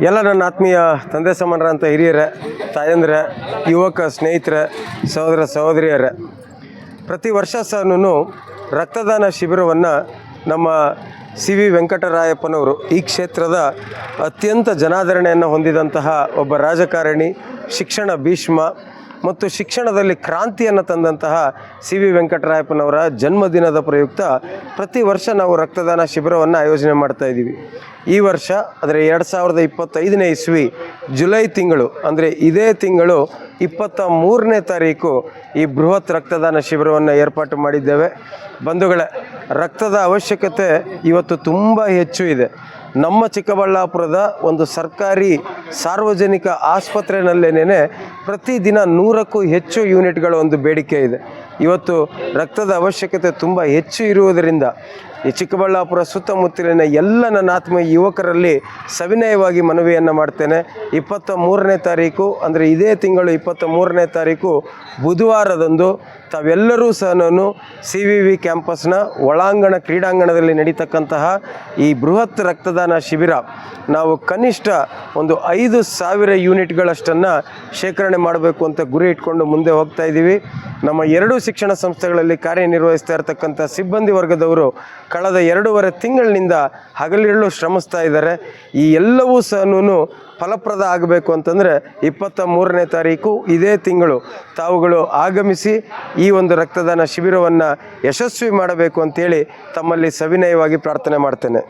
ಎಲ್ಲ ನನ್ನ ಆತ್ಮೀಯ ತಂದೆ ಸಮಾನರಂಥ ಹಿರಿಯರೇ, ತಾಯಂದಿರೇ, ಯುವಕ ಸ್ನೇಹಿತರೆ, ಸಹೋದರ ಸಹೋದರಿಯರೇ, ಪ್ರತಿ ವರ್ಷ ಸಹ ರಕ್ತದಾನ ಶಿಬಿರವನ್ನು ನಮ್ಮ ಸಿ ವಿ ವೆಂಕಟರಾಯಪ್ಪನವರು ಈ ಕ್ಷೇತ್ರದ ಅತ್ಯಂತ ಜನಾದರಣೆಯನ್ನು ಹೊಂದಿದಂತಹ ಒಬ್ಬ ರಾಜಕಾರಣಿ, ಶಿಕ್ಷಣ ಭೀಷ್ಮ ಮತ್ತು ಶಿಕ್ಷಣದಲ್ಲಿ ಕ್ರಾಂತಿಯನ್ನು ತಂದಂತಹ ಸಿ ವಿ ವೆಂಕಟರಾಯಪ್ಪನವರ ಜನ್ಮದಿನದ ಪ್ರಯುಕ್ತ ಪ್ರತಿ ವರ್ಷ ನಾವು ರಕ್ತದಾನ ಶಿಬಿರವನ್ನು ಆಯೋಜನೆ ಮಾಡ್ತಾಯಿದ್ದೀವಿ. ಈ ವರ್ಷ ಅಂದರೆ 2025ನೇ ಇಸ್ವಿ ಜುಲೈ ತಿಂಗಳು, ಅಂದರೆ ಇದೇ ತಿಂಗಳು 23ನೇ ತಾರೀಕು ಈ ಬೃಹತ್ ರಕ್ತದಾನ ಶಿಬಿರವನ್ನು ಏರ್ಪಾಟು ಮಾಡಿದ್ದೇವೆ. ಬಂಧುಗಳೇ, ರಕ್ತದ ಅವಶ್ಯಕತೆ ಇವತ್ತು ತುಂಬ ಹೆಚ್ಚು ಇದೆ. ನಮ್ಮ ಚಿಕ್ಕಬಳ್ಳಾಪುರದ ಒಂದು ಸರ್ಕಾರಿ ಸಾರ್ವಜನಿಕ ಆಸ್ಪತ್ರೆಯಲ್ಲೇನೆ ಪ್ರತಿದಿನ 100ಕ್ಕೂ ಹೆಚ್ಚು ಯೂನಿಟ್ಗಳ ಒಂದು ಬೇಡಿಕೆ ಇದೆ. ಇವತ್ತು ರಕ್ತದ ಅವಶ್ಯಕತೆ ತುಂಬ ಹೆಚ್ಚು ಇರುವುದರಿಂದ ಈ ಚಿಕ್ಕಬಳ್ಳಾಪುರ ಸುತ್ತಮುತ್ತಲಿನ ಎಲ್ಲ ನನ್ನ ಆತ್ಮೀಯ ಯುವಕರಲ್ಲಿ ಸವಿನಯವಾಗಿ ಮನವಿಯನ್ನು ಮಾಡ್ತೇನೆ. 23ನೇ ತಾರೀಕು ಅಂದರೆ ಇದೇ ತಿಂಗಳು 23ನೇ ತಾರೀಕು ಬುಧವಾರದಂದು ತಾವೆಲ್ಲರೂ ಸಹ ಸಿ ವಿ ವಿ ಕ್ಯಾಂಪಸ್ನ ಒಳಾಂಗಣ ಕ್ರೀಡಾಂಗಣದಲ್ಲಿ ನಡೀತಕ್ಕಂತಹ ಈ ಬೃಹತ್ ರಕ್ತದಾನ ಶಿಬಿರ ನಾವು ಕನಿಷ್ಠ ಒಂದು 5,000 ಯೂನಿಟ್ಗಳಷ್ಟನ್ನು ಶೇಖರಣೆ ಮಾಡಬೇಕು ಅಂತ ಗುರಿ ಇಟ್ಕೊಂಡು ಮುಂದೆ ಹೋಗ್ತಾ ಇದ್ದೀವಿ. ನಮ್ಮ ಎರಡೂ ಶಿಕ್ಷಣ ಸಂಸ್ಥೆಗಳಲ್ಲಿ ಕಾರ್ಯನಿರ್ವಹಿಸ್ತಾ ಇರತಕ್ಕಂಥ ಸಿಬ್ಬಂದಿ ವರ್ಗದವರು ಕಳೆದ 2.5 ತಿಂಗಳಿನಿಂದ ಹಗಲಿರುಳು ಶ್ರಮಿಸ್ತಾ ಇದ್ದಾರೆ. ಈ ಎಲ್ಲವೂ ಸಹ ಫಲಪ್ರದ ಆಗಬೇಕು ಅಂತಂದರೆ 23ನೇ ತಾರೀಕು ಇದೇ ತಿಂಗಳು ತಾವುಗಳು ಆಗಮಿಸಿ ಈ ಒಂದು ರಕ್ತದಾನ ಶಿಬಿರವನ್ನು ಯಶಸ್ವಿ ಮಾಡಬೇಕು ಅಂತೇಳಿ ತಮ್ಮಲ್ಲಿ ಸವಿನಯವಾಗಿ ಪ್ರಾರ್ಥನೆ ಮಾಡ್ತೇನೆ.